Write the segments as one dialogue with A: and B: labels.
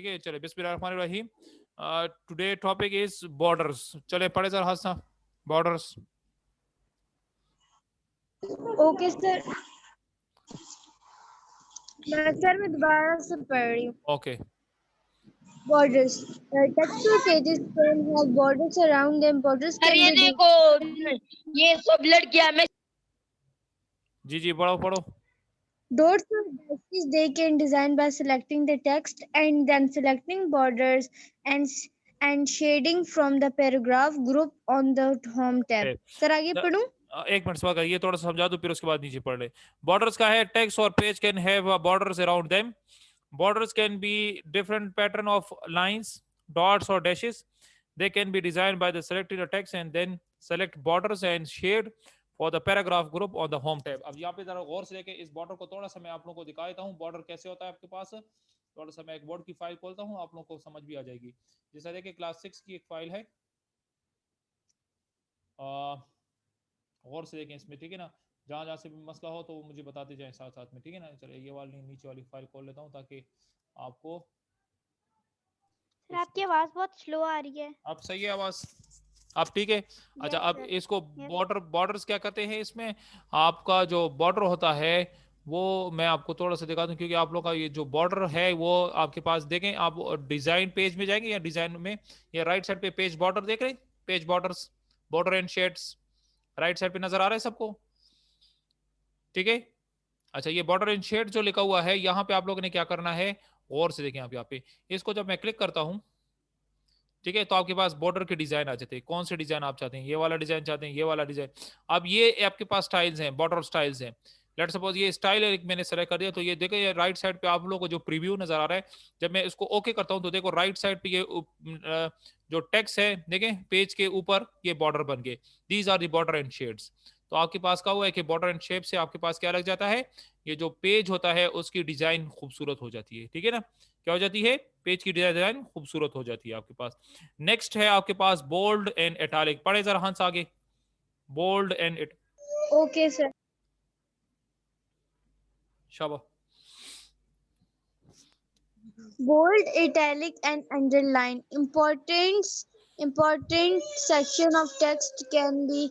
A: ठीक है, चले बिस्मिल्लाहिर्रहमानिर्रहीम। Today topic is borders. चले पढ़े सर हादसा बॉर्डर्स।
B: ओके सर, मैं सर मैं दोबारा से पढ़ रही हूँ।
A: Okay
B: Borders. Textual pages can have borders around them. Borders
C: sir
B: can
C: ये
B: be
C: देखो, ये सब लड़कियां में
A: जी जी पढ़ो पढ़ो।
B: dots or dashes. They can design by selecting the text and then selecting borders and and shading from the paragraph group on the home tab. Sir आगे पढ़ूं?
A: एक मिनट स्वागत, ये थोड़ा सा समझा दो फिर उसके बाद नीचे पढ़ ले। बॉर्डर्स का है टेक्स्ट और page can have borders around them. Borders can be different pattern of lines, dots or dashes. They can be designed by the selecting the text and then select borders and shade for the paragraph group on the home tab. अब यहाँ पे जरा गौर से देखें, इस border को थोड़ा सा मैं आप लोगों को दिखा देता हूँ बॉर्डर कैसे होता है आपके पास। थोड़ा सा मैं एक बोर्ड की फाइल खोलता हूँ, आप लोगों को समझ भी आ जाएगी। जैसा देखिए क्लास 6 की एक फाइल है, गौर से देखें इसमें, ठीक है ना। जहाँ जहाँ से भी मसला हो तो वो मुझे बताते जाएं साथ साथ में, ठीक है ना। चलिए ये वाली नीचे वाली फाइल खोल लेता हूँ ताकि आपको।
D: आपकी आवाज बहुत स्लो आ रही है।
A: अब सही है आवाज? अब ठीक है। अच्छा, अब इसको बॉर्डर्स क्या कहते हैं इसमें। आपका जो बॉर्डर होता है वो मैं आपको थोड़ा सा दिखा दूं, क्योंकि आप लोग का ये जो बॉर्डर है वो आपके पास देखें, आप डिजाइन पेज में जाएंगे या डिजाइन में, ये राइट साइड पे पेज बॉर्डर देख रहे हैं, page borders, border and shades right side पे नजर आ रहा है सबको, ठीक है। अच्छा, ये बॉर्डर एंड शेड जो लिखा हुआ है यहाँ पे आप लोगों ने क्या करना है, और से देखें आप यहाँ पे, इसको जब मैं क्लिक करता हूँ, ठीक है, तो आपके पास बॉर्डर के डिजाइन आ जाते हैं। कौन से डिजाइन आप चाहते हैं, ये वाला डिजाइन चाहते हैं, ये वाला डिजाइन। अब ये आपके पास स्टाइल्स हैं, बॉर्डर स्टाइल्स हैं। लेट सपोज ये स्टाइल है, मैंने सेलेक्ट कर दिया, तो ये देखो ये राइट साइड पे आप लोगों को जो प्रीव्यू नजर आ रहा है, जब मैं इसको ओके करता हूं तो देखो राइट साइड पे ये जो टेक्स्ट है देखें पेज के ऊपर ये बॉर्डर बन गए। These are the border and shades. तो आपके पास क्या हुआ है कि बॉर्डर एंड शेप से आपके पास क्या लग जाता है, ये जो पेज होता है उसकी डिजाइन खूबसूरत हो जाती है, ठीक है ना। क्या हो जाती है, पेज की डिजाइन खूबसूरत हो जाती है आपके पास। नेक्स्ट है आपके पास बोल्ड एंड इटैलिक। पढ़े जरा हंस आगे, बोल्ड एंड
B: Okay, sir.
A: शाबाश।
B: Bold, italic, and underline. Important section of text can be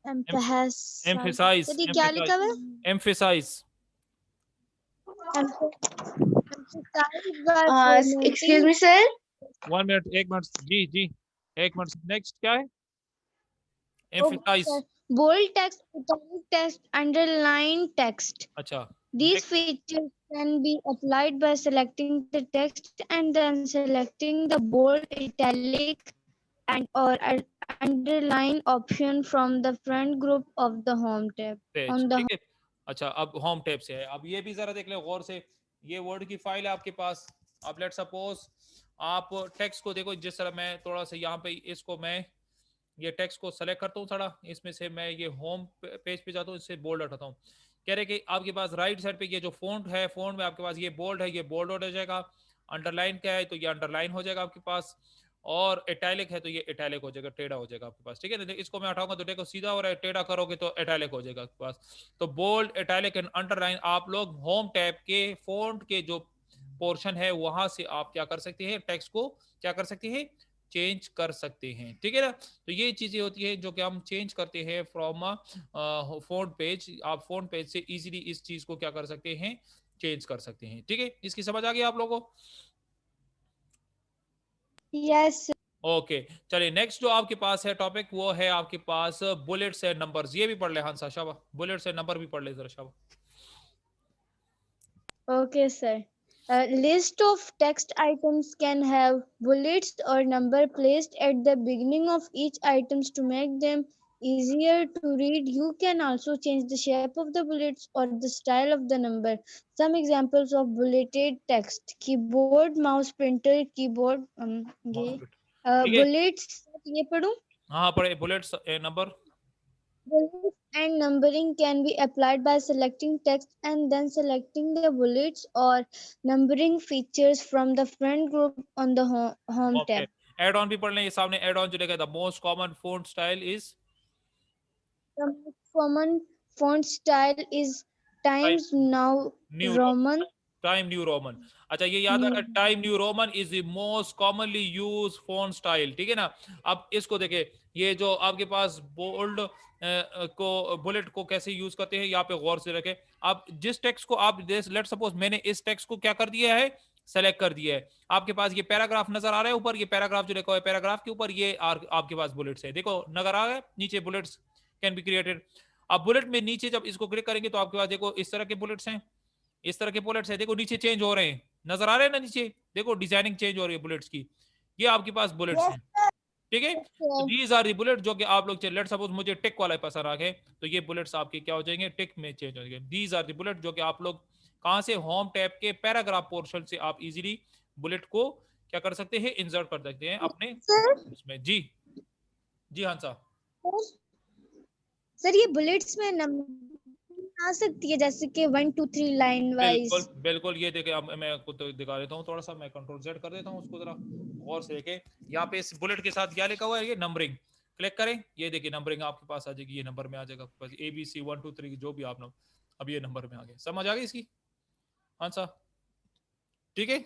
B: emphasized.
A: Emphasise,
B: sir ये क्या लिखा हुआ है?
A: Emphasise.
B: Emphasized by formatting.
C: Excuse me sir,
A: 1 minute, 1 minute, जी जी 1 मिनट। नेक्स्ट क्या है,
B: Okay,
A: emphasise.
B: sir. Bold text, italic text, underline text.
A: अच्छा,
B: These features can be applied by selecting the text and then selecting the bold, italic, and or underline option from the front group of the home tab.
A: Page,
B: On the
A: ठीक है। अच्छा, अब home tab से है। अब ये भी जरा देख ले गौर से, ये वर्ड की फाइल है आपके पास। अब लेट सपोज आप टेक्स्ट को देखो, जिस तरह मैं थोड़ा सा यहाँ पे इसको मैं ये टेक्स्ट को सेलेक्ट करता हूँ, थोड़ा इसमें से मैं ये होम पेज पे जाता हूँ, इससे बोल्ड हटाता हूँ। कह रहे कि आपके पास राइट साइड पे ये जो फॉन्ट है, फॉन्ट में आपके पास ये बोल्ड है, ये बोल्ड हो जाएगा। अंडरलाइन क्या है तो ये अंडरलाइन हो जाएगा आपके पास, और इटैलिक है तो ये इटैलिक हो जाएगा, टेढ़ा हो जाएगा आपके पास, ठीक है ना। इसको मैं हटाऊंगा तो देखो सीधा हो रहा है, टेढ़ा करोगे तो इटैलिक हो जाएगा आपके पास। तो बोल्ड, इटैलिक एंड अंडरलाइन आप लोग होम टैब के फॉन्ट के जो पोर्शन है वहां से आप क्या कर सकते हैं, टेक्स्ट को क्या कर सकते हैं, चेंज कर सकते हैं, ठीक है ना। तो ये चीजें होती है जो कि हम चेंज करते हैं फ्रॉम फोन पेज। आप फोन पेज से इजीली इस चीज को क्या कर सकते हैं, चेंज कर सकते हैं, ठीक है। इसकी समझ आ गई आप लोगों को?
B: yes, sir.
A: ओके, चलिए नेक्स्ट जो आपके पास है टॉपिक वो है आपके पास बुलेट्स एंड नंबर्स। ये भी पढ़ ले हंसा, शाबा, बुलेट्स एंड नंबर भी पढ़ ले जरा, शाबा।
B: Okay, sir. A list of text items can have bullets or number placed at the beginning of each items to make them easier to read. You can also change the shape of the bullets or the style of the number. Some examples of bulleted text: keyboard, mouse, printer, keyboard. ये
A: ठीक है,
B: bullets ये पढ़ूं?
A: हाँ पढ़े। Bullets and number,
B: Bullets and numbering can be applied by selecting text and then selecting the bullets or numbering features from the front group on the home
A: okay.
B: tab.
A: Add on भी पढ़ लें, ये सामने add on जो लिखा था, most common font style is
B: The most common font style is Times New
A: new
B: Roman.
A: Time new Roman. अच्छा ये याद रखना, time new Roman is the most commonly use font style, ठीक है ना। अब इसको देखे, ये जो आपके पास बोल्ड को बुलेट को कैसे यूज करते हैं, यहाँ पे गौर से रखे। अब जिस टेक्स्ट को आप, लेट सपोज मैंने इस टेक्स्ट को क्या कर दिया है, सेलेक्ट कर दिया है, आपके पास ये पैराग्राफ नजर आ रहा है ऊपर, ये पैराग्राफ जो लिखा हुआ है, पैराग्राफ के ऊपर ये आपके पास बुलेट्स है, देखो नजर आ रहा है नीचे, बुलेट्स कैन बी क्रिएटेड। अब बुलेट में नीचे जब इसको क्लिक करेंगे तो आपके पास देखो इस तरह के बुलेट्स हैं, इस तरह के बुलेट्स है, देखो नीचे चेंज हो रहे हैं, नजर आ रहे हैं ना नीचे, देखो डिजाइनिंग चेंज हो रही है बुलेट्स की, ये आपके पास बुलेट्स हैं, ठीक है। तो दीज आर दी बुलेट जो कि आप लोग, लेट सपोज मुझे टिक वाला पसंद आ गए, तो ये बुलेट्स आपके क्या हो जाएंगे, टिक में चेंज हो जाएंगे। दीज आर दी बुलेट जो कि आप लोग कहां से, होम टैब के पैराग्राफ पोर्शन से आप इजीली बुलेट को क्या कर सकते हैं, इंसर्ट कर सकते हैं अपने उसमें। जी जी हाँ साहब।
B: सर ये बुलेट्स में नंबर आ सकती है, जैसे कि 1 2 3 लाइन वाइज।
A: बिल्कुल बिल्कुल, ये देखे, अब मैं आपको तो दिखा देता हूँ थोड़ा सा, मैं कंट्रोल Z कर देता हूँ उसको जरा गौर से देखे। यहाँ पे इस बुलेट के साथ क्या लिखा हुआ है, ये नंबरिंग, क्लिक करें, ये देखिए नंबरिंग आपके पास आ जाएगी, ये नंबर में आ जाएगा आपके पास ABC 1 2 3 जो भी आप लोग, अब ये नंबर में आ गया, समझ आ गई इसकी आंसर, ठीक है।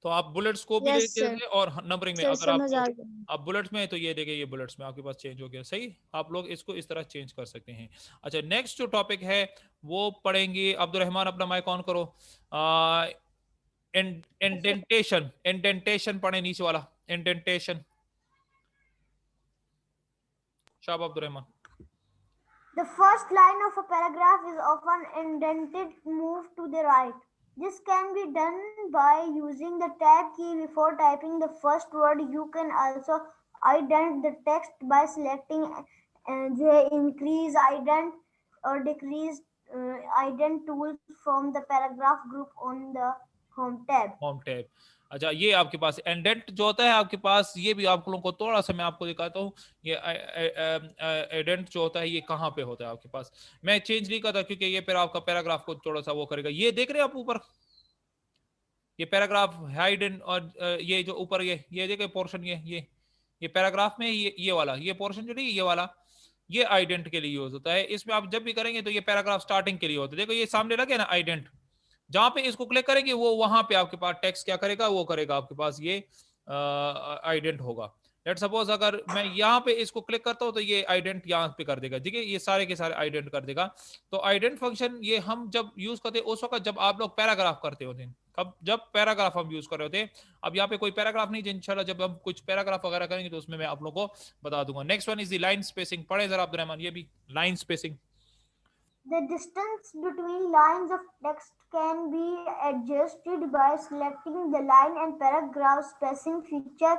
A: तो आप बुलेट्स को भी
B: यस
A: देखते
B: सर,
A: हैं और नंबरिंग में,
B: सर
A: अगर
B: समझ
A: आपको
B: आ गया।
A: आप बुलेट्स में है तो ये देखिए, ये बुलेट्स में आपके पास चेंज हो गया, सही, आप लोग इसको इस तरह चेंज कर सकते हैं। अच्छा नेक्स्ट जो टॉपिक है वो पढ़ेंगे, अब्दुल रहमान अपना माइक ऑन करो। इंडेंटेशन, इंडेंटेशन पढ़े नीचे वाला, इंडेंटेशन, शाबाश Abdul Rahman.
E: The first line of a paragraph is often indented, moved to the right. This can be done by using the tab key before typing the first word. You can also indent the text by selecting the increase, indent, or decrease indent tools from the paragraph group on the home tab.
A: Home tab, अच्छा ये आपके पास indent जो होता है आपके पास, ये भी आप लोगों को थोड़ा सा मैं आपको दिखाता हूँ, ये इंडेंट जो होता है ये कहाँ पे होता है आपके पास, मैं चेंज नहीं करता क्योंकि ये फिर आपका पैराग्राफ को थोड़ा सा वो करेगा। ये देख रहे हैं आप ऊपर, ये पैराग्राफ हाइडन, और ये जो ऊपर ये देखिए पोर्शन, ये पैराग्राफ में ये वाला, ये पोर्शन जो नहीं, ये वाला, ये आइडेंट के लिए यूज होता है। इसमें आप जब भी करेंगे तो ये पैराग्राफ स्टार्टिंग के लिए होता है, देखो ये सामने लगे ना आइडेंट, जहां पे इसको क्लिक करेंगे वो वहां पे आपके पास टेक्स्ट क्या करेगा, वो करेगा आपके पास ये आइडेंट होगा। लेट सपोज अगर मैं यहाँ पे इसको क्लिक करता हूँ तो ये आइडेंट यहाँ पे कर देगा, ठीक है, ये सारे के सारे आइडेंट कर देगा। तो आइडेंट फंक्शन ये हम जब यूज करते हैं उस वक्त जब आप लोग पैराग्राफ करते होते हैं, कब, जब पैराग्राफ हम यूज कर रहे होते हैं। अब यहाँ पे कोई पैराग्राफ नहीं, इंशाल्लाह जब हम कुछ पैराग्राफ वगैरह करेंगे तो उसमें मैं आप लोगों को बता दूंगा। Next one is the line spacing, पढ़े जरा अब्दुल रहमान, ये भी line spacing.
E: The distance between lines of text can be adjusted by selecting the line and paragraph spacing feature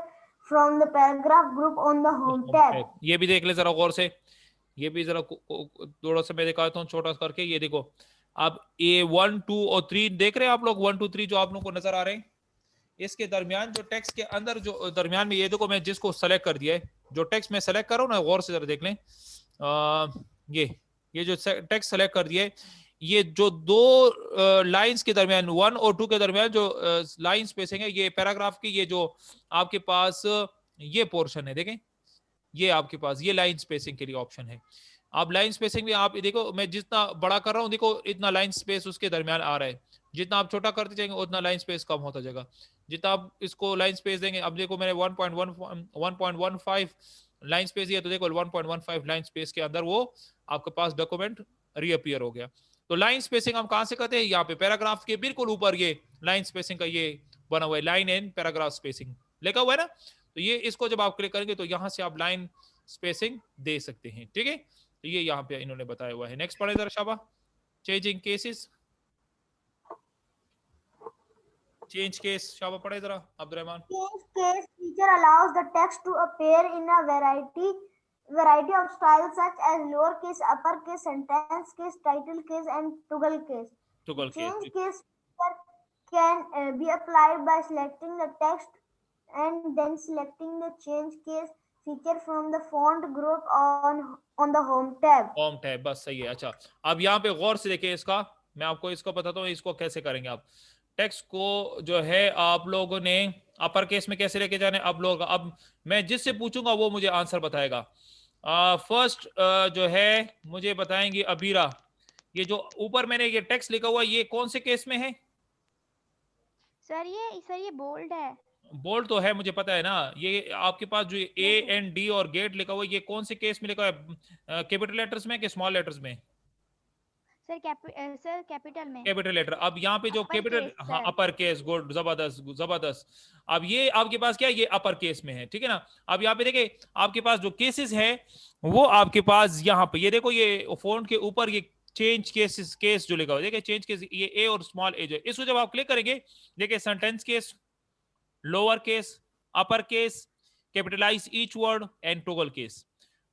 E: from the paragraph group on the home tab.
A: ये भी देख ले जरा गौर से, ये भी जरा थोड़ा सा मैं दिखाता हूँ छोटा करके, ये देखो आप A1 2 और 3 देख रहे हैं आप लोग, 1 2 3 जो आप लोगों को नजर आ रहे हैं, इसके दरमियान जो टेक्स्ट के अंदर जो दरमियान में, ये देखो मैं जिसको सेलेक्ट कर दिया है, जो टेक्स्ट मैं सेलेक्ट कर रहा हूँ ना, गौर से जरा देख लें, ये जो टेक्स्ट सेलेक्ट कर दिया है, ये जो दो लाइंस के दरमियान 1 और 2 के दरमियान जो लाइन स्पेसिंग है, ये पैराग्राफ की, ये जो आपके पास ये पोर्शन है, देखें ये आपके पास ये लाइन स्पेसिंग के लिए ऑप्शन है। आप लाइन स्पेसिंग भी आप देखो, मैं जितना बड़ा कर रहा हूँ देखो इतना लाइन स्पेस उसके दरमियान आ रहा है, जितना आप छोटा करते जाएंगे उतना लाइन स्पेस कम होता जाएगा, जितना आप इसको लाइन स्पेस देंगे। अब देखो मैंने 1.15 लाइन स्पेस दिया, तो देखो 1.15 लाइन स्पेस के अंदर वो आपके पास डॉक्यूमेंट रीअपियर हो गया। तो लाइन स्पेसिंग हम कहां से करते हैं, यहाँ पे पैराग्राफ के बिल्कुल ऊपर ये लाइन स्पेसिंग का ये बना हुआ है, लाइन एंड पैराग्राफ स्पेसिंग लिखा हुआ है ना, तो ये इसको जब आप क्लिक करेंगे तो यहां से आप लाइन स्पेसिंग दे सकते हैं, ठीक है। तो ये यहाँ पे इन्होंने बताया हुआ है। नेक्स्ट पढ़े जरा शाबा, चेंजिंग केसेस, चेंज केस, शाबा पढ़े जरा Abdul Rahman.
E: Change case feature allows the text to appear in a variety of styles such as lowercase, uppercase, sentence case, title case, and toggle case.
A: Toggle
E: Change
A: case
E: case feature can be applied by selecting the text and then selecting the change case feature from the font group on the home tab.
A: Home tab, बस सही है। अच्छा अब यहाँ पे गौर से देखिए, इसका मैं आपको इसको बताता हूँ, इसको कैसे करेंगे आप। टेक्स्ट को जो है आप लोगों ने अपर केस में कैसे लेके जाने, अब लोग, अब मैं जिससे पूछूंगा वो मुझे आंसर बताएगा। फर्स्ट जो है मुझे बताएंगे अबीरा, ये जो ऊपर मैंने ये टेक्स्ट लिखा हुआ ये कौन से केस में है,
D: सर ये बोल्ड है।
A: बोल्ड तो है, मुझे पता है ना। ये आपके पास जो ए एंड डी और गेट लिखा हुआ है, ये कौन से केस में लिखा है? कैपिटल लेटर्स में कि स्मॉल लेटर्स में?
D: सर कैपिटल में।
A: Capital letter. अब यहाँ पे जो
D: अपर
A: कैपिटल,
D: केस
A: हाँ
D: सर।
A: अपर केस, गुड, जबरदस्त जबरदस्त। अब ये आपके पास क्या है, ये अपर केस में है, ठीक है ना। अब यहाँ पे देखिए आपके पास जो केसेस है वो आपके पास यहाँ पे, ये देखो ये फोन के ऊपर ये चेंज केसेस, केस जो लिखा हुआ है, देखिए चेंज केस, ये ए और स्मॉल ए जो है, इसको जब आप क्लिक करेंगे, देखिए sentence case, lower case, upper case, capitalise each word and toggle case.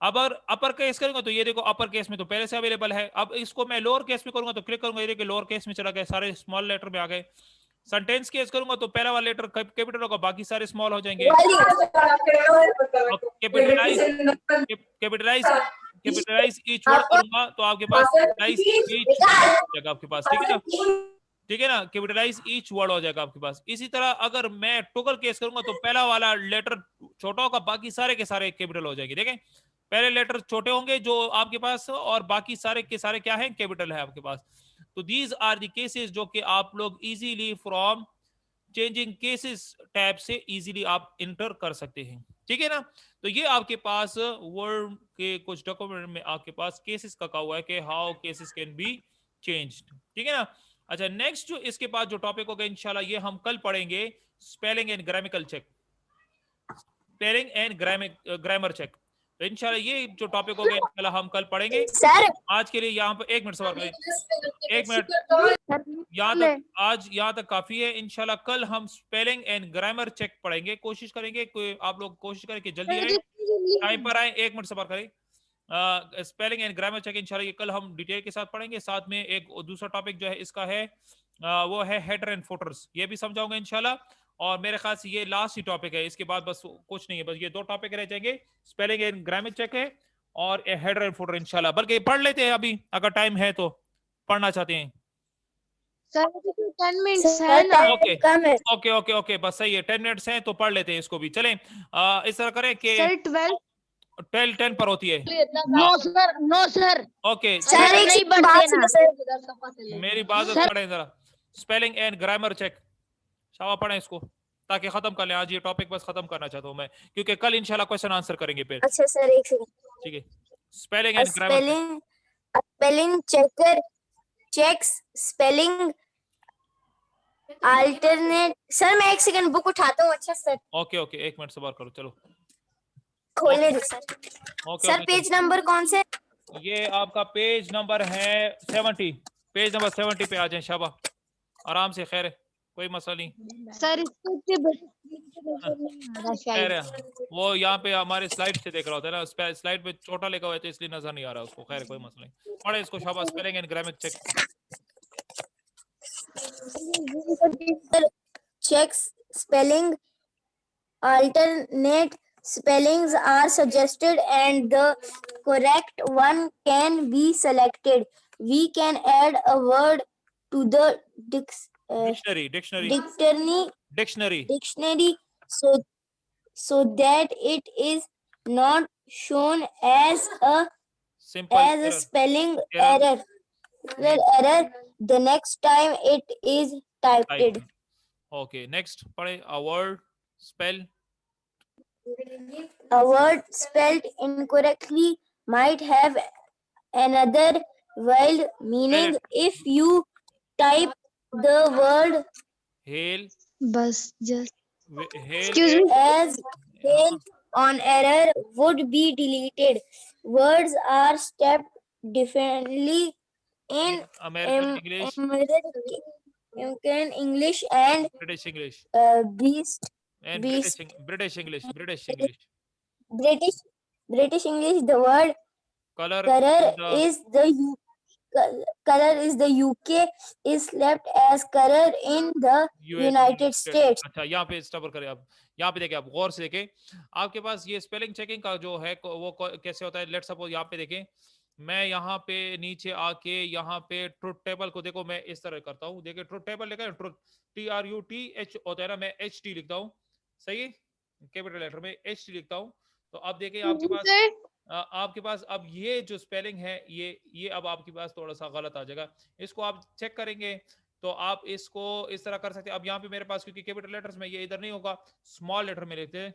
A: अगर अपर केस करूंगा तो ये देखो अपर केस में तो पहले से अवेलेबल है। अब इसको मैं लोअर केस में करूंगा तो क्लिक करूंगा, ये देखिए लोअर केस में चला गया, सारे स्मॉल लेटर में आ गए। सेंटेंस केस करूंगा तो पहला वाला लेटर कैपिटल होगा, बाकी सारे स्मॉल हो जाएंगे। Capitalise capitalise capitalise each word करूंगा तो आपके पास कैपिटलाइज ईच जगह आपके पास, ठीक है ना, ठीक है ना, कैपिटलाइज ईच वर्ड हो जाएगा आपके पास। इसी तरह अगर मैं टॉगल केस करूंगा तो पहला वाला लेटर छोटा होगा, बाकी सारे के सारे कैपिटल हो जाएंगे। देखें पहले लेटर छोटे होंगे जो आपके पास, और बाकी सारे के सारे क्या है, कैपिटल है आपके पास। तो दीज आर द केसेस जो कि आप लोग easily from changing cases tab से इजीली आप इंटर कर सकते हैं, ठीक है ना। तो ये आपके पास वर्ड के कुछ डॉक्यूमेंट में आपके पास केसेस का कहा हुआ है कि how cases can be changed, ठीक है ना। अच्छा नेक्स्ट जो इसके बाद जो टॉपिक होगा इंशाल्लाह ये हम कल पढ़ेंगे, spelling and grammatical check, spelling and grammar check. तो इंशाल्लाह ये जो टॉपिक होगा इंशाल्लाह हम कल पढ़ेंगे।
E: सर
A: आज के लिए यहाँ पर 1 मिनट सवाल करें, 1 मिनट, यहाँ
B: ले।
A: तक आज यहाँ तक काफी है। इंशाल्लाह कल हम स्पेलिंग एंड ग्रामर चेक पढ़ेंगे, कोशिश करेंगे कोई आप लोग कोशिश करें कि जल्दी आए, टाइम पर आए, 1 मिनट सबर करें। स्पेलिंग एंड ग्रामर चेक इंशाल्लाह ये कल हम डिटेल के साथ पढ़ेंगे। साथ में एक दूसरा टॉपिक जो है इसका है वो है हेडर एंड फुटर्स, ये भी समझाऊंगा इंशाल्लाह। और मेरे ख्याल से ये लास्ट ही टॉपिक है, इसके बाद बस कुछ नहीं है, बस ये 2 टॉपिक रह जाएंगे, स्पेलिंग एंड ग्रामर चेक है और हेडर एंड फुटर इंशाल्लाह। बल्कि पढ़ लेते हैं अभी अगर टाइम है तो, पढ़ना चाहते हैं?
B: सर 10 मिनट्स है ना।
A: ओके
E: कम है।
A: ओके ओके ओके बस सही है, 10 मिनट्स हैं तो पढ़ लेते हैं इसको भी। चलें इस तरह करें कि
B: सर 12
A: 10 पर होती है।
C: No sir, no sir,
A: okay
E: sir एक
C: नहीं
E: सेकंड बात
C: पढ़ते
E: सुनो सर।
A: मेरी बात पढ़ें जरा, स्पेलिंग एंड ग्रामर चेक, शाबाश पढ़ें इसको ताकि खत्म कर लें आज ये टॉपिक, बस खत्म करना चाहता हूं मैं क्योंकि कल इंशाल्लाह क्वेश्चन आंसर करेंगे फिर,
E: अच्छा सर एक सेकंड।
A: ठीक है। Spelling and grammar check,
E: spelling checker checks spelling alternate. Sir मैं एक सेकंड बुक उठाता हूँ। अच्छा सर
A: ओके ओके 1 मिनट सवार करो, चलो
E: खोलने दो sir.
A: Okay
E: sir
A: okay
E: page number कौन से?
A: ये आपका पेज नंबर है 70, पेज नंबर 70 पे आ जाए शाबाश, आराम से, खैर है कोई मसला नहीं।
B: सर इसको
A: खैर है, वो यहाँ पे हमारे स्लाइड से देख रहा होता है ना, स्लाइड पे छोटा लिखा हुआ है तो इसलिए नजर नहीं आ रहा उसको, खैर कोई मसला नहीं, पढ़े इसको शाबाश। Spelling and grammar check,
E: checks spelling alternate spellings are suggested and the correct one can be selected. We can add a word to the
A: dictionary
E: so that it is not shown as a
A: simple
E: spelling error the next time it is typed.
A: Okay next पढ़े, a word spell,
E: A word spelled incorrectly might have another wild meaning if you type the word
A: hail,
B: बस just
A: hail
B: excuse me
E: as hail on error would be deleted. Words are stepped differently in
A: American English,
E: American English and
A: British English,
E: Beast
A: and
E: Beast.
A: British English.
E: British English. The word
A: Color
E: is the UK is left as color in the United States.
A: अच्छा यहाँ पे stop करें, आप यहाँ पे देखें, आप गौर से देखें, आपके पास ये स्पेलिंग चेकिंग का जो है वो कैसे होता है। लेट्स सपोज यहाँ पे देखें, मैं यहाँ पे नीचे आके यहाँ पे ट्रुथ टेबल को देखो, मैं इस तरह करता हूँ, देखिए ट्रुथ टेबल लिखा है, ट्रुथ TRUTH होता है ना, मैं HT लिखता हूँ, सही है, कैपिटल लेटर में HT लिखता हूँ। तो अब देखिए आपके पास अब ये जो स्पेलिंग है ये अब आपके पास थोड़ा सा गलत आ जाएगा, इसको आप चेक करेंगे तो आप इसको इस तरह कर सकते हैं। अब यहाँ पे मेरे पास क्योंकि कैपिटल लेटर्स में ये इधर नहीं होगा, स्मॉल लेटर में लिखते हैं,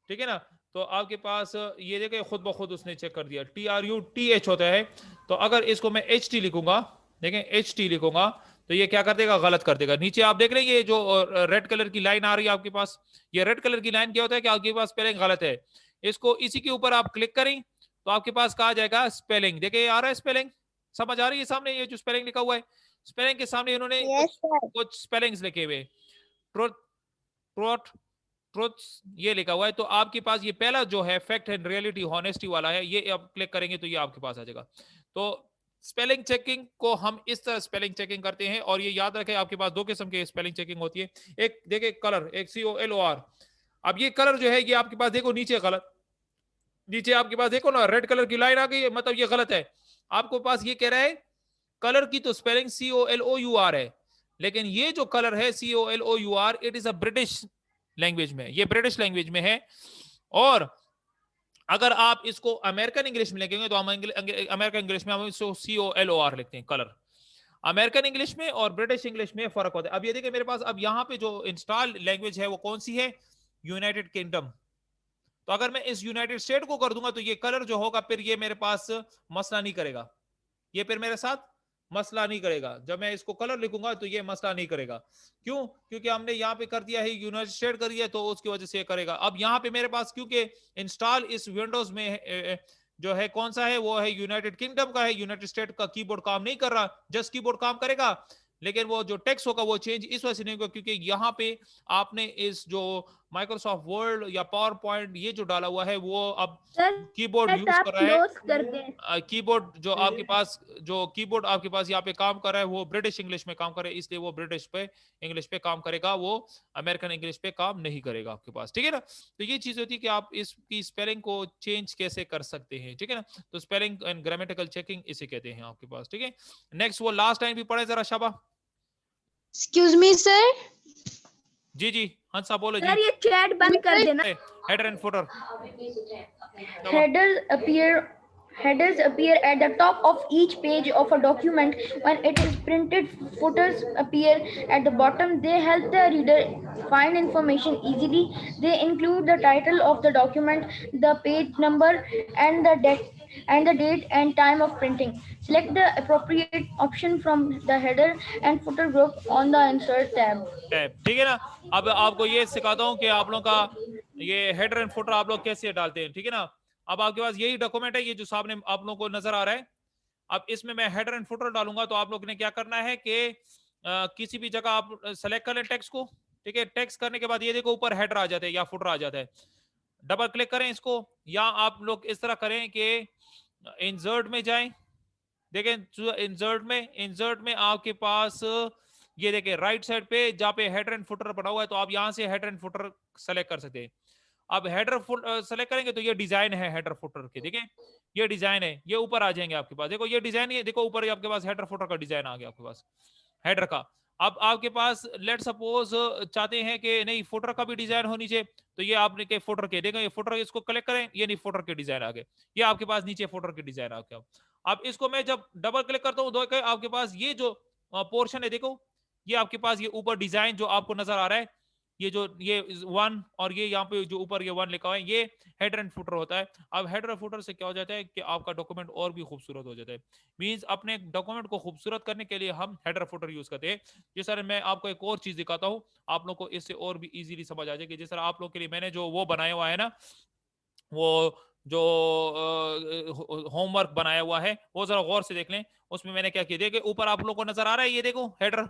A: ठीक है ना। तो आपके पास ये देखे खुद ब खुद उसने चेक कर दिया, TRUTH होता है। तो अगर इसको मैं HT लिखूंगा, देखें HT लिखूंगा तो ये क्या कर देगा, गलत कर देगा। नीचे आप देख रहे हैं ये जो रेड कलर की लाइन आ रही है आपके पास, ये रेड कलर की लाइन क्या होता है कि आपके पास स्पेलिंग गलत है। इसको इसी के ऊपर आप क्लिक करें तो आपके पास कहा जाएगा स्पेलिंग, देखिए आ रहा है स्पेलिंग, समझ आ रही है सामने ये जो स्पेलिंग लिखा हुआ है, स्पेलिंग के सामने इन्होंने कुछ स्पेलिंग्स लिखे हुए, ट्रुथ, ट्रुथ, ट्रुथ ये लिखा हुआ है। तो आपके पास ये पहला जो है फैक्ट एंड रियलिटी हॉनेस्टी वाला है, ये आप क्लिक करेंगे तो ये आपके पास आ जाएगा। तो स्पेलिंग चेकिंग को हम इस तरह स्पेलिंग चेकिंग करते हैं। और ये याद रखें आपके पास दो किस्म की स्पेलिंग चेकिंग होती है, एक देखिए कलर, एक COLOR। अब ये कलर जो है ये आपके पास देखो नीचे गलत, नीचे आपके पास देखो ना रेड कलर की लाइन आ गई, मतलब ये गलत है। आपको पास ये कह रहा है कलर की तो स्पेलिंग COLOUR है, लेकिन ये जो कलर है COLOUR it is a British language में, ये ब्रिटिश लैंग्वेज में है। और अगर आप इसको अमेरिकन इंग्लिश में लिखेंगे तो हम अमेरिकन इंग्लिश में हम इसको COLOR लिखते हैं कलर। अमेरिकन इंग्लिश में और ब्रिटिश इंग्लिश में फर्क होता है। अब ये देखिए मेरे पास अब यहाँ पे जो इंस्टॉल लैंग्वेज है वो कौन सी है, यूनाइटेड किंगडम। तो अगर मैं इस यूनाइटेड स्टेट को कर दूंगा तो ये कलर जो होगा फिर ये मेरे पास मसला नहीं करेगा, ये फिर मेरे साथ मसला नहीं करेगा। जब मैं इसको कलर लिखूंगा तो ये मसला नहीं करेगा। क्यों? क्योंकि हमने यहाँ पे कर दिया है यूनाइटेड स्टेट कर दिया, तो उसकी वजह से ये करेगा। अब यहाँ पे मेरे पास क्योंकि इंस्टॉल इस विंडोज में जो है कौन सा है, वो है यूनाइटेड किंगडम का है। यूनाइटेड स्टेट का कीबोर्ड काम नहीं कर रहा, जस्ट कीबोर्ड काम करेगा, लेकिन वो जो टेक्स्ट होगा वो चेंज इस वजह से नहीं होगा क्योंकि यहाँ पे आपने इस जो माइक्रोसॉफ्ट वर्ड या पावर पॉइंट ये जो डाला हुआ है वो अब कीबोर्ड यूज कर रहा है। कीबोर्ड जो आपके पास, जो कीबोर्ड आपके पास यहाँ पे काम कर रहा है वो ब्रिटिश इंग्लिश में काम कर रहा है, इसलिए वो ब्रिटिश पे इंग्लिश पे काम करेगा, वो अमेरिकन इंग्लिश पे काम नहीं करेगा आपके पास, ठीक है ना। तो ये चीज होती है कि आप इसकी स्पेलिंग को चेंज कैसे कर सकते हैं, ठीक है ना। तो स्पेलिंग एंड ग्रामेटिकल चेकिंग इसे कहते हैं आपके पास, ठीक है। नेक्स्ट वो लास्ट टाइम भी पढ़े जरा शाबा।
B: Excuse me, sir.
A: जी जी हंसा बोलो
C: सर
A: जी।
C: ये चैट बंद कर देना।
A: Header and footer,
F: Headers appear at the top of each page of a document when it is printed. Footers appear at the bottom. They help the reader find information easily. They include the title of the document, the page number, and the date and time of printing. Select the appropriate option from the header and footer group on the insert tab.
A: ठीक है ना। अब आपको ये सिखाता हूँ कि आप लोगों का ये हेडर एंड फुटर आप लोग कैसे डालते हैं, ठीक है ना। अब आपके पास यही डॉक्यूमेंट है, ये जो सामने आप लोगों को नजर आ रहा है। अब इसमें मैं हेडर एंड फुटर डालूंगा तो आप लोग ने क्या करना है कि किसी भी जगह आप सेलेक्ट कर लें टेक्स्ट को, ठीक है। टेक्स्ट करने के बाद ये देखो ऊपर हेडर आ जाता है या फुटर आ जाता है, डबल क्लिक करें इसको, या आप लोग इस तरह करें कि इंसर्ट में जाएं, देखें इंसर्ट में आपके पास ये देखें राइट साइड पे जहाँ पे हेडर एंड फुटर पड़ा हुआ है, तो आप यहाँ से हेडर एंड फुटर सेलेक्ट कर सकते हैं। अब हेडर सेलेक्ट करेंगे तो ये डिजाइन है हेडर फुटर के, ठीक है, ये डिजाइन है, ये ऊपर आ जाएंगे आपके पास, देखो ये डिजाइन है, देखो ऊपर आपके पास हेडर फुटर का डिजाइन आ गया आपके पास हेडर का। अब आपके पास लेट सपोज चाहते हैं कि नहीं फुटर का भी डिजाइन होनी चाहिए, तो ये आपने के फुटर के देखो, ये फुटर इसको कलेक्ट करें, ये नहीं फुटर के डिजाइन आ गए, ये आपके पास नीचे फुटर के डिजाइन आ गया। अब इसको मैं जब डबल क्लिक करता हूँ तो आपके पास ये जो पोर्शन है, देखो ये आपके पास ये ऊपर डिजाइन जो आपको नजर आ रहा है, ये जो ये 1 और ये यहाँ पे जो ऊपर ये 1 लिखा हुआ है, ये हेडर एंड फुटर होता है। अब हेडर फुटर से क्या हो जाता है कि आपका डॉक्यूमेंट और भी खूबसूरत हो जाता है। मींस अपने डॉक्यूमेंट को खूबसूरत करने के लिए हम हेडर फुटर यूज करते हैं। जिस तरह मैं आपको एक और चीज दिखाता हूँ, आप लोग को इससे और भी इजीली समझ आ जाएगी। जिस तरह आप लोग के लिए मैंने जो वो बनाया हुआ है ना, वो जो होमवर्क बनाया हुआ है वो जरा गौर से देख लें। उसमें मैंने क्या किया, देखिए ऊपर आप लोग को नजर आ रहा है, ये देखो हेडर,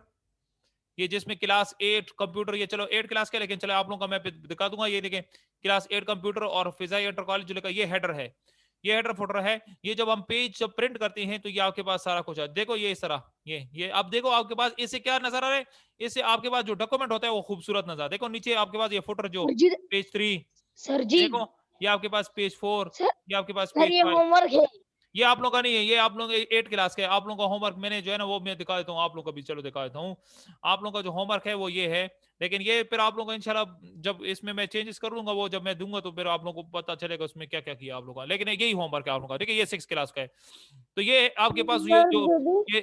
A: ये जिसमें क्लास 8 कंप्यूटर, ये चलो 8 क्लास का, लेकिन चलो आप लोगों का मैं दिखा दूंगा। ये देखें क्लास 8 कंप्यूटर और फिजाई इंटर कॉलेज जो लिखा, ये हेडर है, ये हेडर फुटर है। ये जब हम पेज जब प्रिंट करते हैं तो ये आपके पास सारा कुछ है, देखो ये इस तरह, ये अब देखो आपके पास इससे क्या नजर आ रहा है, इससे आपके पास जो डॉक्यूमेंट होता है वो खूबसूरत नजर। देखो नीचे आपके पास ये फुटर जो पेज 3,
C: सर जी
A: देखो ये आपके पास पेज 4, ये आपके पास
C: सर
A: पेज
C: ये
A: 5,
C: होमवर्क है।
A: ये आप लोगों का नहीं है, ये आप लोगों का 8 क्लास का है। आप लोगों का होमवर्क मैंने जो है ना वो मैं दिखा देता हूँ आप लोगों को भी, चलो दिखा देता हूँ। आप लोगों का जो होमवर्क है वो ये है, लेकिन ये फिर आप लोगों को इंशाल्लाह जब इसमें मैं चेंजेस कर लूंगा, वो जब मैं दूंगा तो फिर आप लोगों को पता चलेगा उसमें क्या क्या किया आप लोगों का। लेकिन यही होमवर्क है आप लोगों का, ठीक है, ये 6 क्लास का है। तो ये आपके पास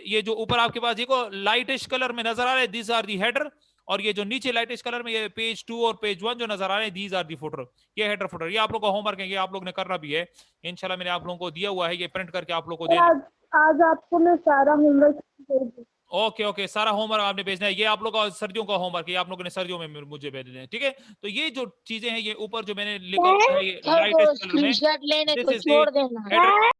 A: ये जो ऊपर आपके पास देखो लाइटिश कलर में नजर आ रहे हैं, दीज आर दी हेडर, और ये जो नीचे लाइटिश कलर में ये पेज 2 और पेज 1 जो नजर आ रहे हैं, दीज आर दी फुटर, ये हेडर फुटर। ये आप लोगों का होमवर्क है, ये आप लोग ने करना भी है इंशाल्लाह। मैंने आप लोगों को दिया हुआ है, ये प्रिंट करके आप लोगों को दे।
B: आज आपको मैं सारा होमवर्क दे दूँ।
A: ओके ओके, सारा होमवर्क आपने भेजना है। ये आप लोग का सर्दियों का होमवर्क है, आप लोगों ने सर्दियों में मुझे भेज देना है, ठीक है। तो ये जो चीजें हैं, ये ऊपर जो मैंने लिखा हुआ है, ये
C: सर
A: लाइट
C: वो
A: कलर में,
C: स्क्रीनशॉट लेने
A: दिस
C: को
A: इज
C: छोड़
A: द
C: देना।
A: हेडर।